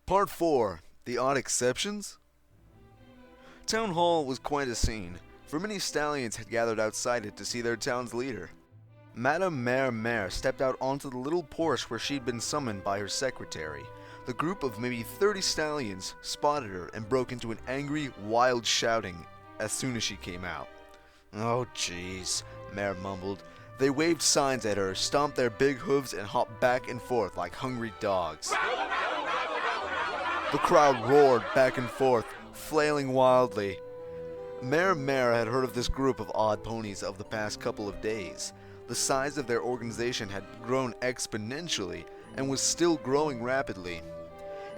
Part 4. The Odd Exceptions? Town Hall was quite a scene, for many stallions had gathered outside it to see their town's leader. Madame Mare stepped out onto the little porch where she'd been summoned by her secretary. The group of maybe 30 stallions spotted her and broke into an angry, wild shouting as soon as she came out. "Oh jeez," Mare mumbled. They waved signs at her, stomped their big hooves, and hopped back and forth like hungry dogs. The crowd roared back and forth, flailing wildly. Mare had heard of this group of odd ponies of the past couple of days. The size of their organization had grown exponentially and was still growing rapidly.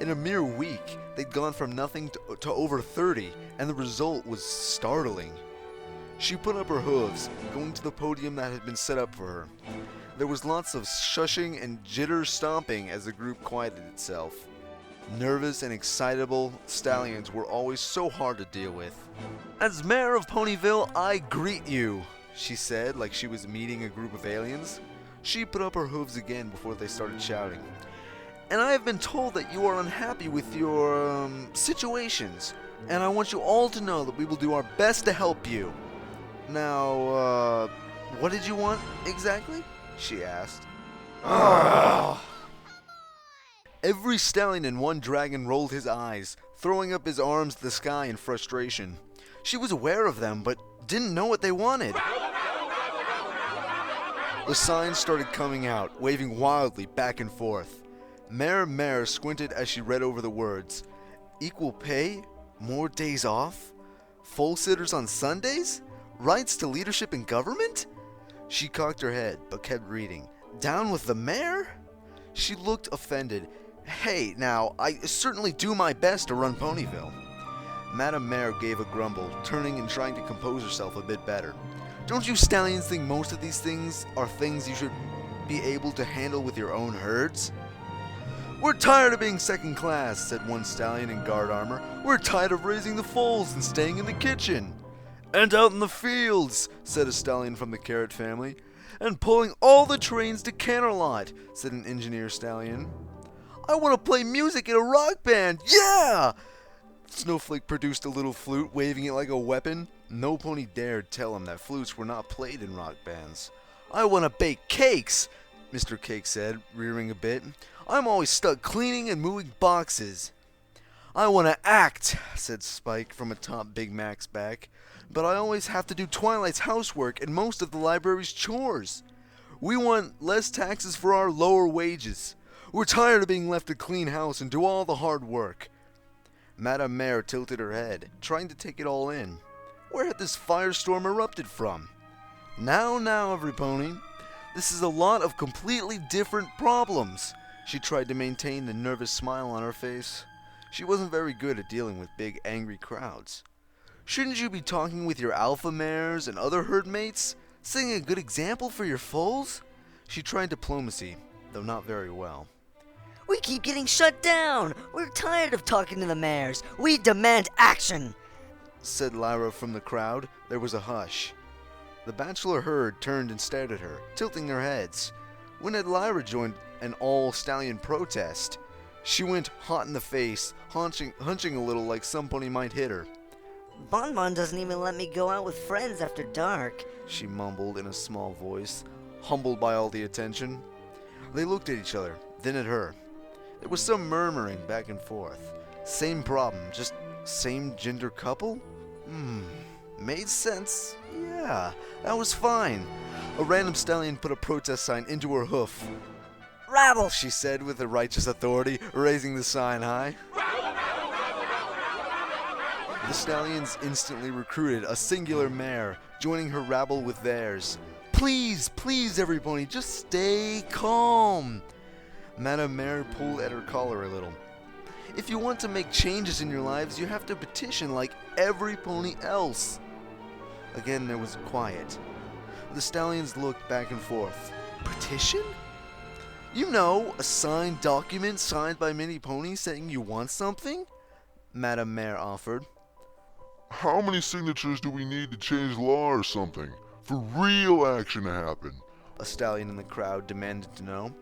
In a mere week, they'd gone from nothing to over 30, and the result was startling. She put up her hooves, going to the podium that had been set up for her. There was lots of shushing and jitter stomping as the group quieted itself. Nervous and excitable stallions were always so hard to deal with. "As mayor of Ponyville, I greet you," she said, like she was meeting a group of aliens. She put up her hooves again before they started shouting. "And I have been told that you are unhappy with your, situations, and I want you all to know that we will do our best to help you. Now, what did you want exactly?" she asked. Every stallion and one dragon rolled his eyes, throwing up his arms to the sky in frustration. She was aware of them, but didn't know what they wanted. The signs started coming out, waving wildly back and forth. Mare squinted as she read over the words. Equal pay? More days off? Full sitters on Sundays? Rights to leadership in government? She cocked her head, but kept reading. Down with the mayor? She looked offended. "Hey, now, I certainly do my best to run Ponyville." Madame Mare gave a grumble, turning and trying to compose herself a bit better. "Don't you stallions think most of these things are things you should be able to handle with your own herds?" "We're tired of being second class," said one stallion in guard armor. "We're tired of raising the foals and staying in the kitchen." "And out in the fields," said a stallion from the Carrot family. "And pulling all the trains to Canterlot," said an engineer stallion. "I want to play music in a rock band, yeah!" Snowflake produced a little flute, waving it like a weapon. No pony dared tell him that flutes were not played in rock bands. "I want to bake cakes," Mr. Cake said, rearing a bit. "I'm always stuck cleaning and moving boxes." "I want to act," said Spike from atop Big Mac's back. "But I always have to do Twilight's housework and most of the library's chores. We want less taxes for our lower wages. We're tired of being left to clean house and do all the hard work." Madame Mare tilted her head, trying to take it all in. Where had this firestorm erupted from? Now, every pony. This is a lot of completely different problems." She tried to maintain the nervous smile on her face. She wasn't very good at dealing with big, angry crowds. "Shouldn't you be talking with your alpha mares and other herd mates? Setting a good example for your foals?" She tried diplomacy, though not very well. "We keep getting shut down. We're tired of talking to the mayors. We demand action," said Lyra from the crowd. There was a hush. The bachelor herd turned and stared at her, tilting their heads. When had Lyra joined an all-stallion protest? She went hot in the face, hunching a little like some pony might hit her. "Bonbon doesn't even let me go out with friends after dark," she mumbled in a small voice, humbled by all the attention. They looked at each other, then at her. There was some murmuring back and forth. Same problem, just same gender couple? Made sense. Yeah, that was fine. A random stallion put a protest sign into her hoof. "Rabble," she said with a righteous authority, raising the sign high. The stallions instantly recruited a singular mare, joining her rabble with theirs. Please, every pony, just stay calm." Madame Mare pulled at her collar a little. "If you want to make changes in your lives, you have to petition like every pony else." Again, there was quiet. The stallions looked back and forth. Petition? You know, a signed document signed by many ponies saying you want something? Madame Mare offered. "How many signatures do we need to change law or something, for real action to happen?" A stallion in the crowd demanded to know.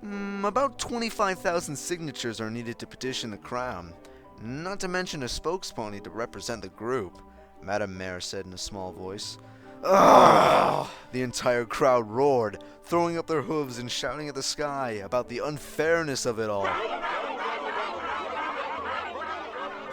About 25,000 signatures are needed to petition the crown, not to mention a spokespony to represent the group, Madame Mare said in a small voice. Ugh! The entire crowd roared, throwing up their hooves and shouting at the sky about the unfairness of it all.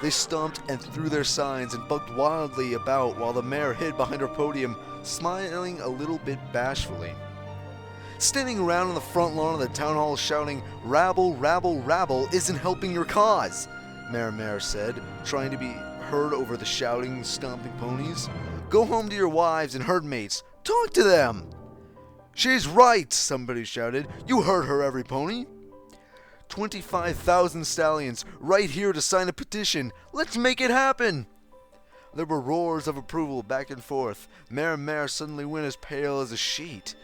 They stomped and threw their signs and bugged wildly about while the mayor hid behind her podium, smiling a little bit bashfully. Standing around on the front lawn of the town hall shouting, "Rabble, rabble, rabble," isn't helping your cause, Mayor said, trying to be heard over the shouting, stomping ponies. Go home to your wives and herdmates. Talk to them. She's right, somebody shouted. You heard her, every pony. 25,000 stallions right here to sign a petition. Let's make it happen. There were roars of approval back and forth. Mayor suddenly went as pale as a sheet.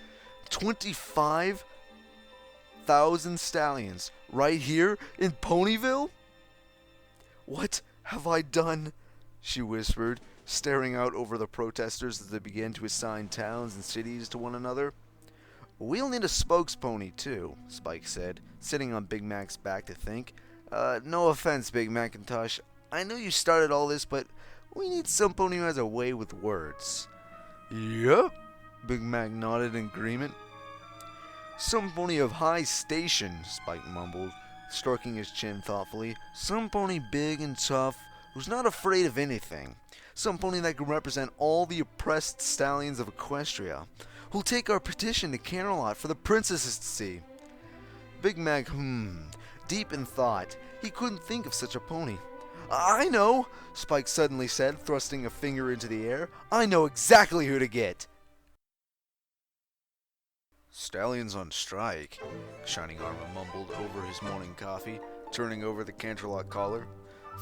25,000 stallions right here in Ponyville? What have I done? She whispered, staring out over the protesters as they began to assign towns and cities to one another. We'll need a spokespony, too, Spike said, sitting on Big Mac's back to think. No offense, Big Macintosh. I know you started all this, but we need some pony who has a way with words. Yep, Big Mac nodded in agreement. Some pony of high station, Spike mumbled, stroking his chin thoughtfully. Some pony big and tough, who's not afraid of anything. Some pony that can represent all the oppressed stallions of Equestria, who'll take our petition to Camelot for the princesses to see. Big Mac deep in thought. He couldn't think of such a pony. I know, Spike suddenly said, thrusting a finger into the air. I know exactly who to get. Stallions on strike, Shining Armor mumbled over his morning coffee, turning over the Canterlot collar.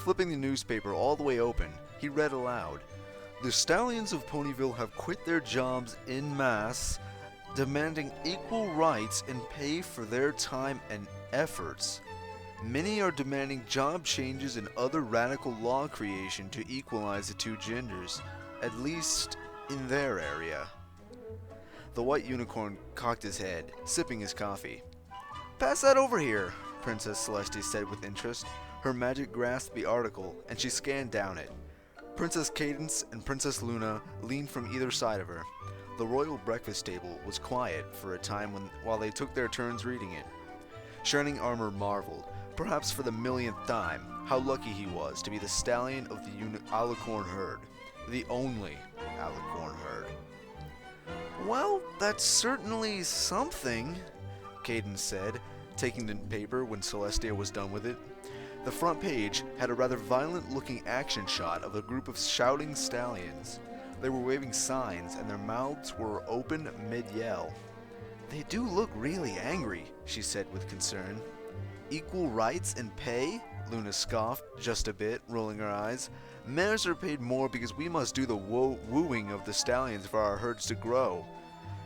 Flipping the newspaper all the way open, he read aloud. The Stallions of Ponyville have quit their jobs en masse, demanding equal rights and pay for their time and efforts. Many are demanding job changes and other radical law creation to equalize the two genders, at least in their area. The white unicorn cocked his head, sipping his coffee. Pass that over here, Princess Celestia said with interest. Her magic grasped the article, and she scanned down it. Princess Cadence and Princess Luna leaned from either side of her. The royal breakfast table was quiet for a time while they took their turns reading it. Shining Armor marveled, perhaps for the millionth time, how lucky he was to be the stallion of the Alicorn herd. The only Alicorn herd. Well, that's certainly something, Cadence said, taking the paper when Celestia was done with it. The front page had a rather violent-looking action shot of a group of shouting stallions. They were waving signs, and their mouths were open mid-yell. They do look really angry, she said with concern. Equal rights and pay? Luna scoffed, just a bit, rolling her eyes. Mares are paid more because we must do the wooing of the stallions for our herds to grow.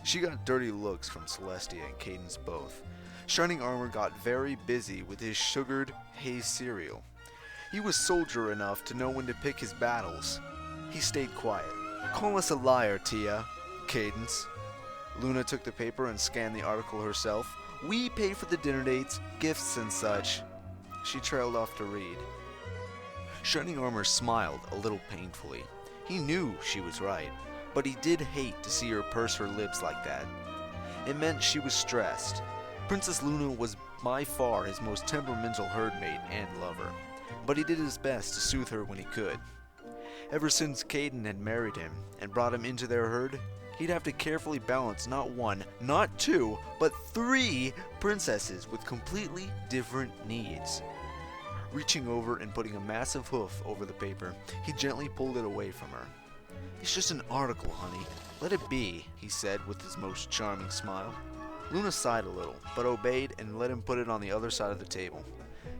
She got dirty looks from Celestia and Cadence both. Shining Armor got very busy with his sugared hay cereal. He was soldier enough to know when to pick his battles. He stayed quiet. Call us a liar, Tia, Cadence. Luna took the paper and scanned the article herself. We pay for the dinner dates, gifts, and such. She trailed off to read. Shining Armor smiled a little painfully. He knew she was right, but he did hate to see her purse her lips like that. It meant she was stressed. Princess Luna was by far his most temperamental herdmate and lover, but he did his best to soothe her when he could. Ever since Caden had married him and brought him into their herd, he'd have to carefully balance not one, not two, but 3 princesses with completely different needs. Reaching over and putting a massive hoof over the paper, he gently pulled it away from her. It's just an article, honey. Let it be, he said with his most charming smile. Luna sighed a little, but obeyed and let him put it on the other side of the table.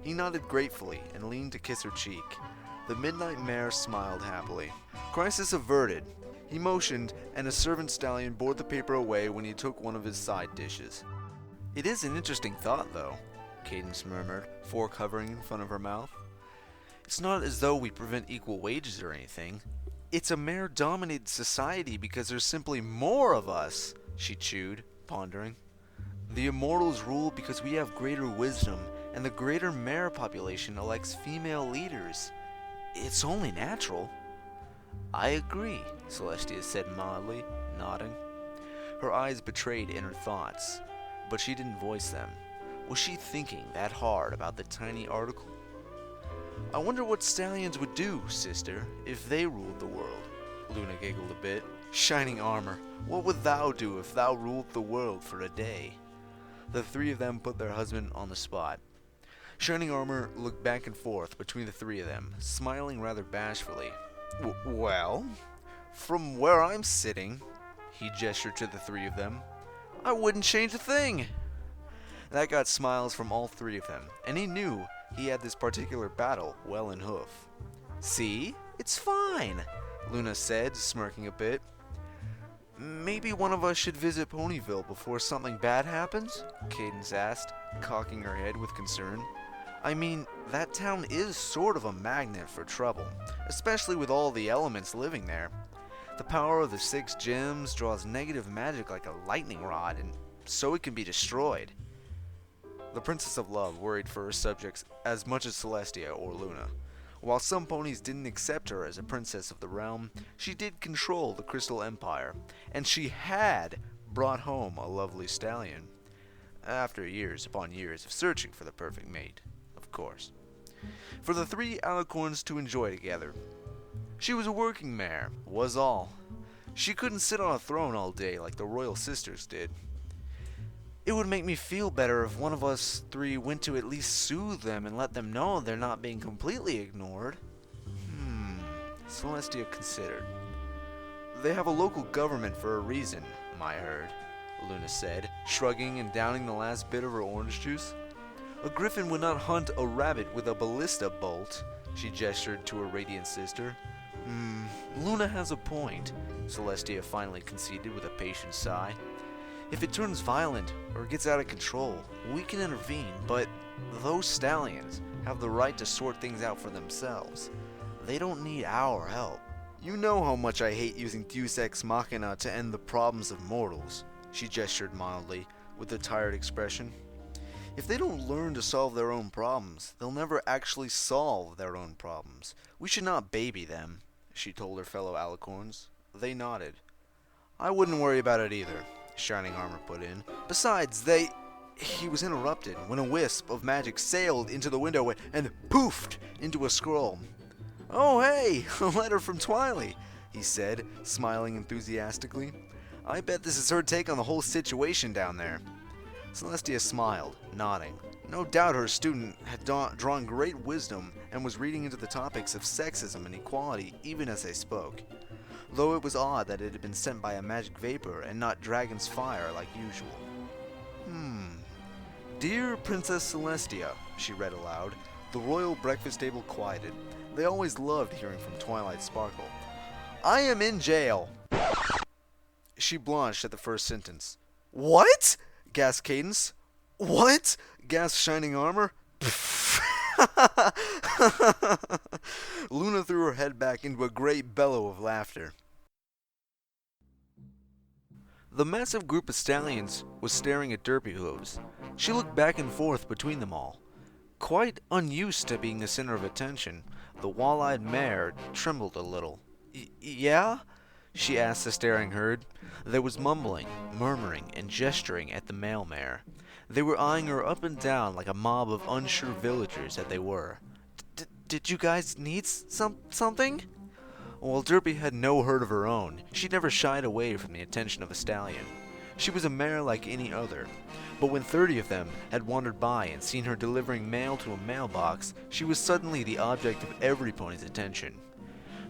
He nodded gratefully and leaned to kiss her cheek. The Midnight Mare smiled happily. Crisis averted. He motioned, and a servant stallion bore the paper away when he took one of his side dishes. It is an interesting thought, though, Cadence murmured, fork hovering in front of her mouth. It's not as though we prevent equal wages or anything. It's a mare-dominated society because there's simply more of us, she chewed, pondering. The immortals rule because we have greater wisdom, and the greater mare population elects female leaders. It's only natural. I agree, Celestia said mildly, nodding. Her eyes betrayed inner thoughts, but she didn't voice them. Was she thinking that hard about the tiny article? I wonder what Stallions would do, sister, if they ruled the world. Luna giggled a bit. Shining armor, what would thou do if thou ruled the world for a day? The three of them put their husband on the spot. Shining armor looked back and forth between the three of them, smiling rather bashfully. Well, from where I'm sitting, he gestured to the three of them, I wouldn't change a thing. That got smiles from all three of them, and he knew he had this particular battle well in hoof. See? It's fine, Luna said, smirking a bit. Maybe one of us should visit Ponyville before something bad happens? Cadence asked, cocking her head with concern. I mean, that town is sort of a magnet for trouble, especially with all the elements living there. The power of the 6 gems draws negative magic like a lightning rod, and so it can be destroyed. The Princess of Love worried for her subjects as much as Celestia or Luna. While some ponies didn't accept her as a princess of the realm, she did control the Crystal Empire, and she had brought home a lovely stallion. After years upon years of searching for the perfect mate, of course. For the 3 alicorns to enjoy together. She was a working mare, was all. She couldn't sit on a throne all day like the royal sisters did. It would make me feel better if one of us 3 went to at least soothe them and let them know they're not being completely ignored. Celestia considered. They have a local government for a reason, I heard, Luna said, shrugging and downing the last bit of her orange juice. A griffin would not hunt a rabbit with a ballista bolt, she gestured to her radiant sister. Luna has a point, Celestia finally conceded with a patient sigh. If it turns violent or gets out of control, we can intervene, but those stallions have the right to sort things out for themselves. They don't need our help. You know how much I hate using Deus Ex Machina to end the problems of mortals, she gestured mildly, with a tired expression. If they don't learn to solve their own problems, they'll never actually solve their own problems. We should not baby them, she told her fellow alicorns. They nodded. I wouldn't worry about it either, Shining Armor put in. Besides, He was interrupted when a wisp of magic sailed into the window and poofed into a scroll. Oh hey, a letter from Twily, he said, smiling enthusiastically. I bet this is her take on the whole situation down there. Celestia smiled, nodding. No doubt her student had drawn great wisdom and was reading into the topics of sexism and equality even as they spoke. Though it was odd that it had been sent by a magic vapor and not dragon's fire like usual. Dear Princess Celestia, she read aloud. The royal breakfast table quieted. They always loved hearing from Twilight Sparkle. I am in jail. She blanched at the first sentence. What? Gasped Cadence. What? Gasped Shining Armor. Luna threw her head back into a great bellow of laughter. The massive group of stallions was staring at Derpy Hooves. She looked back and forth between them all. Quite unused to being the center of attention, the wall-eyed mare trembled a little. Yeah? She asked the staring herd. There was mumbling, murmuring, and gesturing at the male mare. They were eyeing her up and down like a mob of unsure villagers that they were. Did you guys need something? Well, Derpy had no herd of her own. She never shied away from the attention of a stallion. She was a mare like any other. But when 30 of them had wandered by and seen her delivering mail to a mailbox, she was suddenly the object of every pony's attention.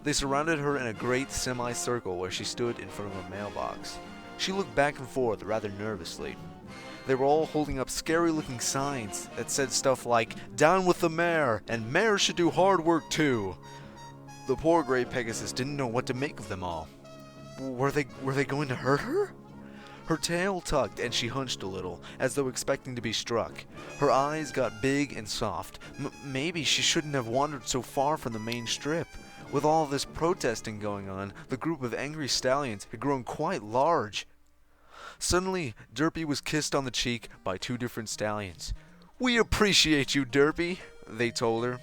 They surrounded her in a great semicircle where she stood in front of a mailbox. She looked back and forth rather nervously. They were all holding up scary-looking signs that said stuff like, "Down with the mare," and "Mares should do hard work too." The poor gray Pegasus didn't know what to make of them all. Were they going to hurt her? Her tail tugged and she hunched a little, as though expecting to be struck. Her eyes got big and soft. Maybe she shouldn't have wandered so far from the main strip. With all this protesting going on, the group of angry stallions had grown quite large. Suddenly, Derpy was kissed on the cheek by two different stallions. "We appreciate you, Derpy," they told her.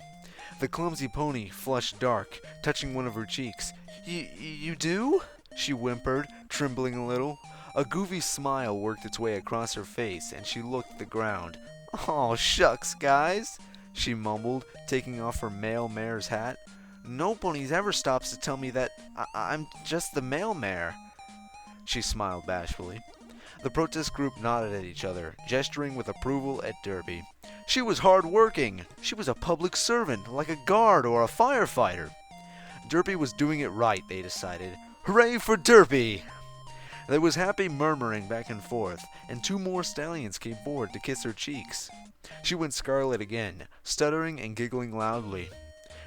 The clumsy pony flushed dark, touching one of her cheeks. You do?" she whimpered, trembling a little. A goofy smile worked its way across her face, and she looked at the ground. "Aw, shucks, guys," she mumbled, taking off her male mare's hat. "Nobody's ever stops to tell me that I'm just the male mare." She smiled bashfully. The protest group nodded at each other, gesturing with approval at Derpy. She was hard-working. She was a public servant, like a guard or a firefighter. Derpy was doing it right, they decided. Hooray for Derpy! There was happy murmuring back and forth, and two more stallions came forward to kiss her cheeks. She went scarlet again, stuttering and giggling loudly.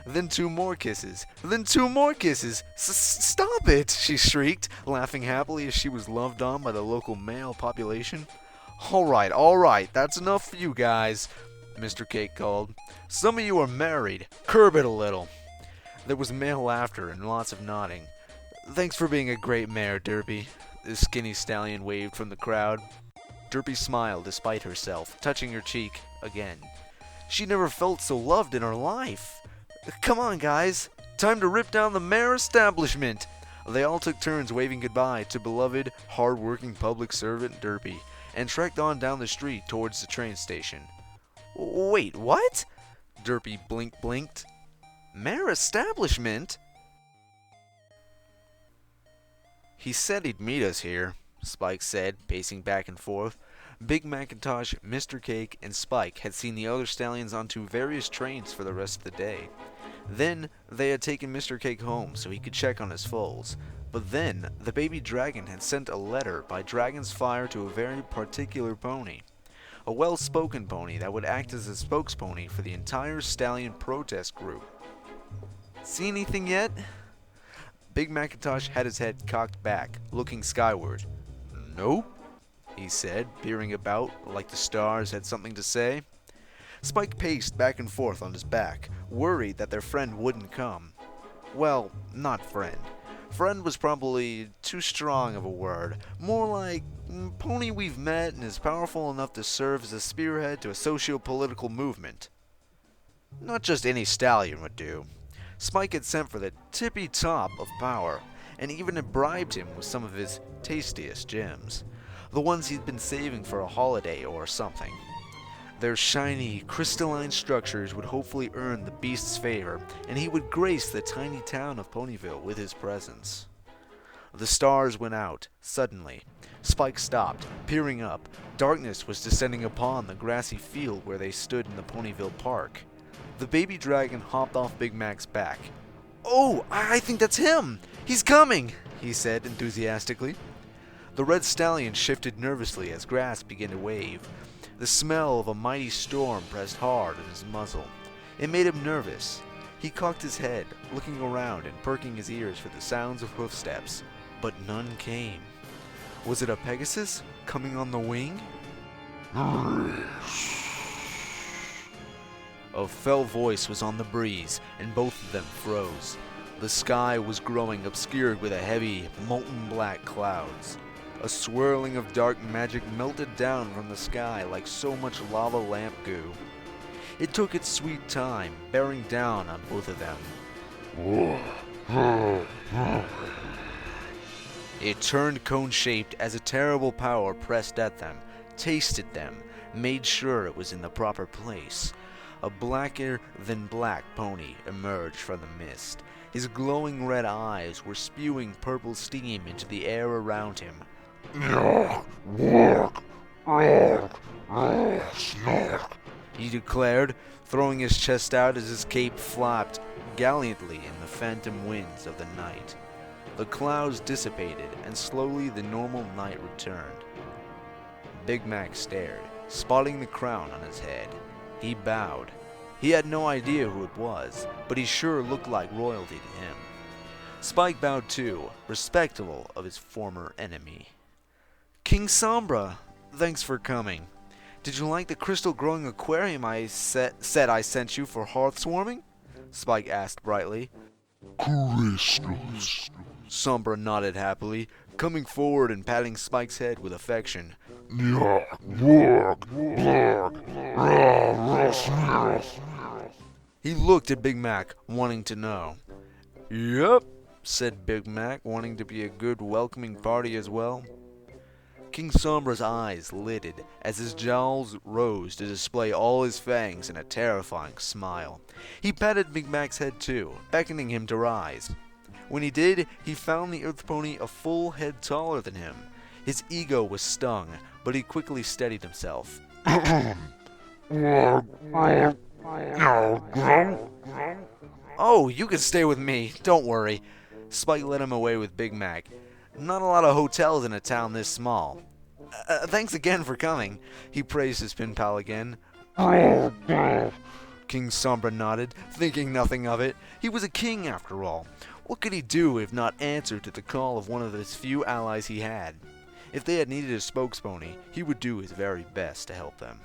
Then two more kisses. Then two more kisses. Stop it! She shrieked, laughing happily as she was loved on by the local male population. All right, that's enough for you guys, Mr. Cake called. Some of you are married. Curb it a little. There was male laughter and lots of nodding. Thanks for being a great mare, Derpy. The skinny stallion waved from the crowd. Derpy smiled despite herself, touching her cheek again. She never felt so loved in her life. Come on, guys. Time to rip down the mare establishment. They all took turns waving goodbye to beloved, hard-working public servant Derpy, and trekked on down the street towards the train station. Wait, what? Derpy blinked. Mare establishment? He said he'd meet us here, Spike said, pacing back and forth. Big Macintosh, Mr. Cake, and Spike had seen the other stallions onto various trains for the rest of the day. Then, they had taken Mr. Cake home so he could check on his foals. But then, the baby dragon had sent a letter by Dragon's Fire to a very particular pony. A well-spoken pony that would act as a spokespony for the entire stallion protest group. See anything yet? Big Macintosh had his head cocked back, looking skyward. Nope, he said, peering about like the stars had something to say. Spike paced back and forth on his back, worried that their friend wouldn't come. Well, not friend. Friend was probably too strong of a word. More like pony we've met and is powerful enough to serve as a spearhead to a socio-political movement. Not just any stallion would do. Spike had sent for the tippy top of power, and even had bribed him with some of his tastiest gems. The ones he'd been saving for a holiday or something. Their shiny, crystalline structures would hopefully earn the beast's favor, and he would grace the tiny town of Ponyville with his presence. The stars went out, suddenly. Spike stopped, peering up. Darkness was descending upon the grassy field where they stood in the Ponyville Park. The baby dragon hopped off Big Mac's back. Oh, I think that's him! He's coming! He said enthusiastically. The red stallion shifted nervously as grass began to wave. The smell of a mighty storm pressed hard on his muzzle. It made him nervous. He cocked his head, looking around and perking his ears for the sounds of hoofsteps, but none came. Was it a Pegasus coming on the wing? A fell voice was on the breeze, and both of them froze. The sky was growing obscured with a heavy, molten black clouds. A swirling of dark magic melted down from the sky like so much lava lamp goo. It took its sweet time, bearing down on both of them. It turned cone-shaped as a terrible power pressed at them, tasted them, made sure it was in the proper place. A blacker-than-black pony emerged from the mist. His glowing red eyes were spewing purple steam into the air around him. He declared, throwing his chest out as his cape flapped gallantly in the phantom winds of the night. The clouds dissipated, and slowly the normal night returned. Big Mac stared, spotting the crown on his head. He bowed. He had no idea who it was, but he sure looked like royalty to him. Spike bowed too, respectful of his former enemy. King Sombra, thanks for coming. Did you like the crystal-growing aquarium I said I sent you for hearth-warming? Spike asked brightly. Crystals. Sombra nodded happily. coming forward and patting Spike's head with affection. Yuck, work, blog, rah, rah, He looked at Big Mac, wanting to know. Yep, said Big Mac, wanting to be a good welcoming party as well. King Sombra's eyes lidded as his jowls rose to display all his fangs in a terrifying smile. He patted Big Mac's head too, beckoning him to rise. When he did, he found the Earth Pony a full head taller than him. His ego was stung, but he quickly steadied himself. Oh, you can stay with me, don't worry. Spike led him away with Big Mac. Not a lot of hotels in a town this small. Thanks again for coming. He praised his pen pal again. King Sombra nodded, thinking nothing of it. He was a king after all. What could he do if not answer to the call of one of his few allies he had? If they had needed a spokespony, he would do his very best to help them.